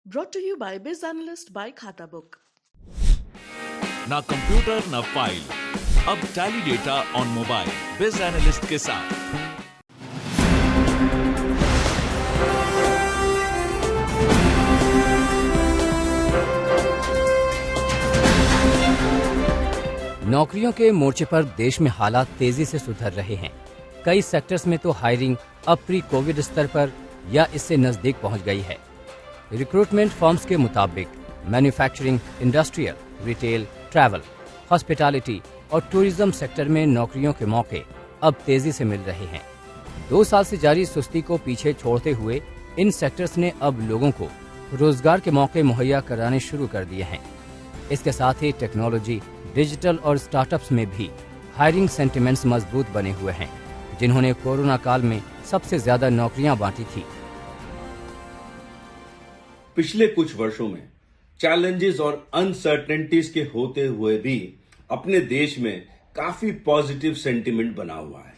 Brought to you by Biz Analyst by Khata Book. ना computer ना file, अब tally data on mobile बिज analyst के साथ। नौकरियों के मोर्चे पर देश में हालात तेजी से सुधर रहे हैं। कई सेक्टर्स में तो हायरिंग अब प्री कोविड स्तर पर या इससे नजदीक पहुंच गई है। रिक्रूटमेंट फर्म्स के मुताबिक manufacturing, industrial, retail, travel, hospitality और टूरिज्म सेक्टर में नौकरियों के मौके अब तेजी से मिल रहे हैं। 2 साल से जारी सुस्ती को पीछे छोड़ते हुए इन सेक्टर्स ने अब लोगों को रोजगार के मौके मुहैया कराने शुरू कर दिए हैं। इसके साथ ही टेक्नोलॉजी, डिजिटल और स्टार्टअप्स में भी हायरिंग सेंटिमेंट्स मजबूत बने हुए हैं, जिन्होंने कोरोना काल में सबसे ज्यादा नौकरियां बांटी थी। पिछले कुछ वर्षों में चैलेंजेस और अनसर्टेनिटीज के होते हुए भी अपने देश में काफी पॉजिटिव सेंटिमेंट बना हुआ है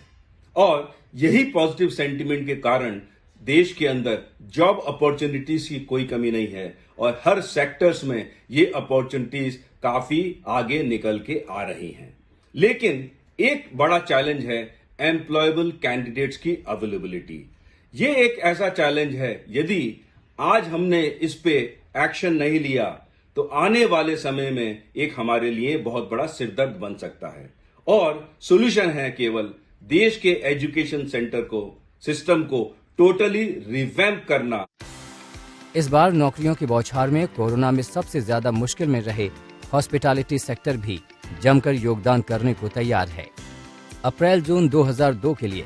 और यही पॉजिटिव सेंटिमेंट के कारण देश के अंदर जॉब अपॉर्चुनिटीज की कोई कमी नहीं है और हर सेक्टर्स में ये अपॉर्चुनिटीज काफी आगे निकल के आ रही हैं। लेकिन एक बड़ा चैलेंज है एम्प्लॉयबल कैंडिडेट्स की अवेलेबिलिटी। ये एक ऐसा चैलेंज है, यदि आज हमने इस पे एक्शन नहीं लिया तो आने वाले समय में एक हमारे लिए बहुत बड़ा सिरदर्द बन सकता है और सॉल्यूशन है केवल देश के एजुकेशन सेंटर को, सिस्टम को टोटली रिवैम्प करना। इस बार नौकरियों की बौछार में कोरोना में सबसे ज्यादा मुश्किल में रहे हॉस्पिटैलिटी सेक्टर भी जमकर योगदान करने को तैयार है। अप्रैल-जून 2002 के लिए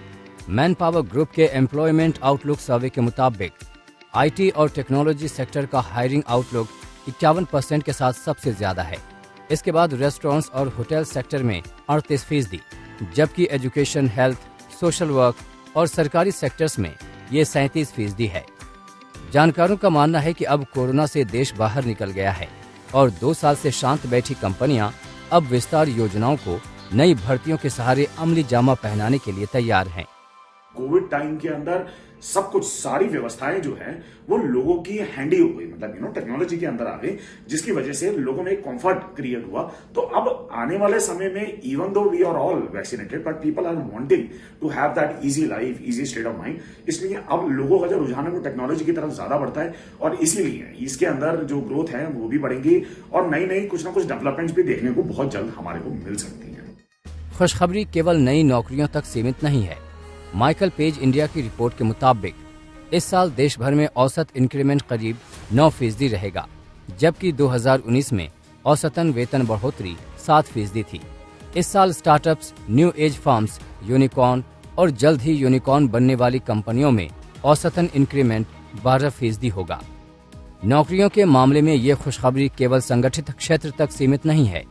मैन पावर ग्रुप के एम्प्लॉयमेंट आउटलुक सर्वे के मुताबिक आईटी और टेक्नोलॉजी सेक्टर का हायरिंग आउटलुक 51% के साथ सबसे ज्यादा है। इसके बाद रेस्टोरेंट्स और होटल सेक्टर में 38%, जबकि एजुकेशन, हेल्थ, सोशल वर्क और सरकारी सेक्टर्स में ये 37% है। जानकारों का मानना है कि अब कोरोना से देश बाहर निकल गया है और 2 साल से शांत बैठी कंपनियां अब विस्तार योजनाओं को नई भर्तियों के सहारे अमली जामा पहनाने के लिए तैयार हैं। कोविड टाइम के अंदर सब कुछ, सारी व्यवस्थाएं जो है वो लोगों की हैंडी हो गई, मतलब टेक्नोलॉजी के अंदर आ गई, जिसकी वजह से लोगों में एक कंफर्ट क्रिएट हुआ। तो अब आने वाले समय में even though we are all vaccinated but people are wanting to have that easy life, easy state of mind. इसलिए अब लोगों का जो रुझान है वो टेक्नोलॉजी की तरफ ज्यादा बढ़ता है और इसीलिए इसके अंदर जो ग्रोथ है वो भी बढ़ेंगी और नई नई कुछ ना कुछ डेवलपमेंट्स भी देखने को बहुत जल्द हमारे को मिल सकती है। खुशखबरी केवल नई नौकरियों तक सीमित नहीं है। माइकल पेज इंडिया की रिपोर्ट के मुताबिक इस साल देश भर में औसत इंक्रीमेंट करीब 9% रहेगा, जबकि 2019 में औसतन वेतन बढ़ोतरी 7% थी। इस साल startups, new age firms, unicorn और जल्द ही यूनिकॉर्न बनने वाली कंपनियों में औसतन इंक्रीमेंट 12% होगा। नौकरियों के मामले में ये खुशखबरी केवल संगठित क्षेत्र तक सीमित नहीं है।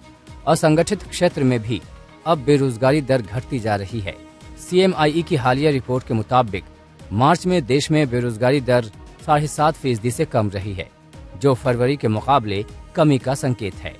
असंगठित क्षेत्र में भी अब बेरोजगारी दर घटती जा रही है। CMIE की हालिया रिपोर्ट के मुताबिक मार्च में देश में बेरोजगारी दर 7.5% से कम रही है, जो फरवरी के मुकाबले कमी का संकेत है।